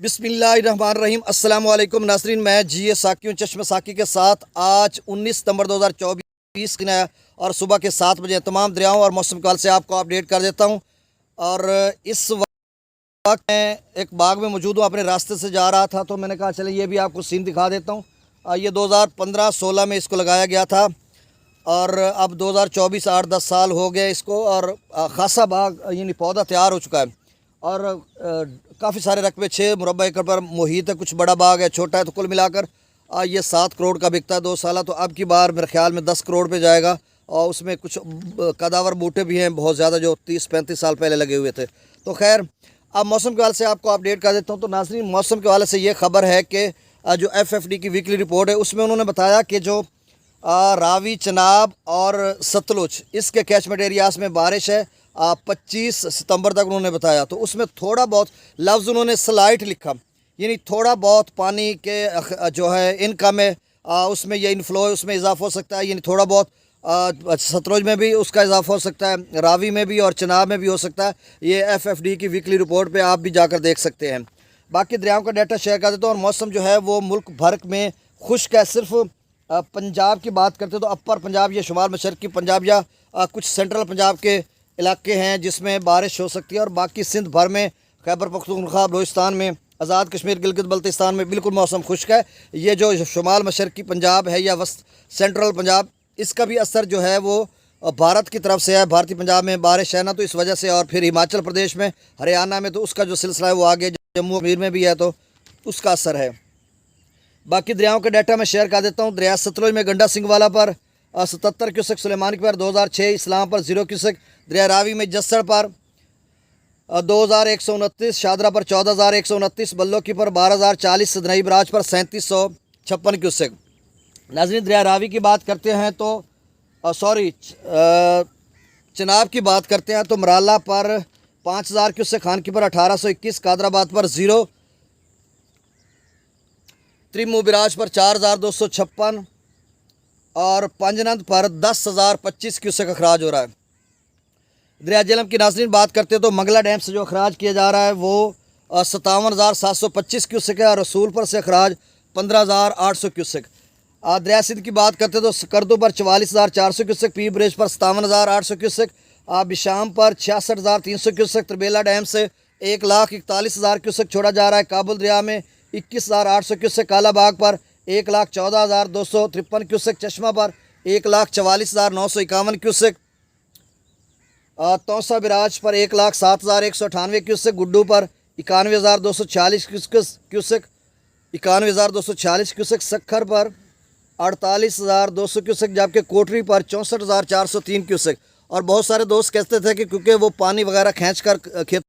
बिस्मिल्लाहिर्रहमानिर्रहीम अस्सलाम वालेकुम नाज़रीन, मैं जी साकी हूँ चश्मे साकी के साथ। आज 19 सितंबर 2024 दिन है और सुबह के 7 बजे तमाम दरियाओं और मौसम काल से आपको अपडेट कर देता हूँ। और इस वक्त मैं एक बाग में मौजूद हूँ, अपने रास्ते से जा रहा था तो मैंने कहा चले ये भी आपको सीन दिखा देता हूँ। ये 2015-16 में इसको लगाया गया था और अब 2024 8-10 साल हो गए इसको, और ख़ासा बाग यानी पौधा तैयार हो चुका है और काफ़ी सारे रकबे 6 मुरबा एकड़ पर मुहित है। कुछ बड़ा बाग है, छोटा है, तो कुल मिलाकर ये 7 करोड़ का बिकता है 2 साल। तो अब की बार मेरे ख्याल में 10 करोड़ पे जाएगा और उसमें कुछ कदावर बूटे भी हैं बहुत ज़्यादा जो 30-35 साल पहले लगे हुए थे। तो खैर अब मौसम के हवाले से आपको अपडेट कर देता हूँ। तो नाज़रीन, मौसम के हवाले से ये खबर है कि जो FFD की वीकली रिपोर्ट है उसमें उन्होंने बताया कि जो रावी, चनाब और सतलुज इसके कैचमेंट एरियाज़ में बारिश है 25 सितंबर तक उन्होंने बताया। तो उसमें थोड़ा बहुत लफ्ज़ उन्होंने स्लाइट लिखा, यानी थोड़ा बहुत पानी के जो है इनकम है उसमें ये इनफ्लो है, उसमें इजाफा हो सकता है, यानी थोड़ा बहुत सतलुज में भी उसका इजाफा हो सकता है, रावी में भी और चनाब में भी हो सकता है। ये FFD की वीकली रिपोर्ट पे आप भी जाकर देख सकते हैं। बाकी दरियाओं का डाटा शेयर कर देता हूँ। और मौसम जो है वो मुल्क भर में खुश्क है। सिर्फ पंजाब की बात करते तो अपर पंजाब या शुमाल मशरक़ी पंजाब या कुछ सेंट्रल पंजाब के इलाके हैं जिसमें बारिश हो सकती है, और बाकी सिंध भर में, खैबर पख्तूनख्वा, बलूचिस्तान में, आज़ाद कश्मीर, गिलगित बल्तिस्तान में बिल्कुल मौसम खुश्क है। ये जो शुमाल मशरक़ी पंजाब है या वस्त सेंट्रल पंजाब, इसका भी असर जो है वो भारत की तरफ से है। भारतीय पंजाब में बारिश है ना, तो इस वजह से, और फिर हिमाचल प्रदेश में, हरियाणा में, तो उसका जो सिलसिला है वो आगे जम्मू कश्मीर में भी है, तो उसका असर है। बाकी दरियाओं का डाटा मैं शेयर कर देता हूँ। दरिया सतलुज में गंडा सिंगवाला पर 77 क्यूसेक, सुलेमान पर 2006, इस्लाम पर 0 क्यूसेक, दरिया रावी में जस्सड़ पर 2129, शादरा पर 14129, बल्लो की पर 12040, सदनई बराज पर 3756 क्यूसेक। नाज़रीन, दरिया रावी की बात करते हैं तो चनाब की बात करते हैं तो मराला पर 5000 क्यूसेक, खान की पर 1821, कादराबाद पर 0, त्रिमू बिराज पर 4256 और पंजनंद पर 10,025 क्यूसेक अखराज हो रहा है। दरिया जेहलम की नाज़रीन बात करते हैं तो मंगला डैम से जो अखराज किया जा रहा है वो 57,725 क्यूसेक है, और रसूलपुर से अखराज 15,800 क्यूसेक। दरिया सिंध की बात करते हैं तो सकरदू पर 44,400 क्यूसेक, पी ब्रिज पर 57,800 क्यूसेक, बिशाम पर 66,300 क्यूसेक, तरबेला डैम से 1,41,000 क्यूसेक छोड़ा जा रहा है। काबुल दरिया में 21,800 क्यूसेक, काला बाग पर 1,14,253 क्यूसेक, चश्मा पर 1,44,951 क्यूसेक, तौसा बिराज पर 1,07,198 क्यूसेक, गुड्डू पर 91,240 क्यूसेक, 91,240 क्यूसेक, सखर पर 48,200 क्यूसेक, जबकि कोटरी पर 64,403 क्यूसेक। और बहुत सारे दोस्त कहते थे कि क्योंकि वो पानी वगैरह खींच कर खेत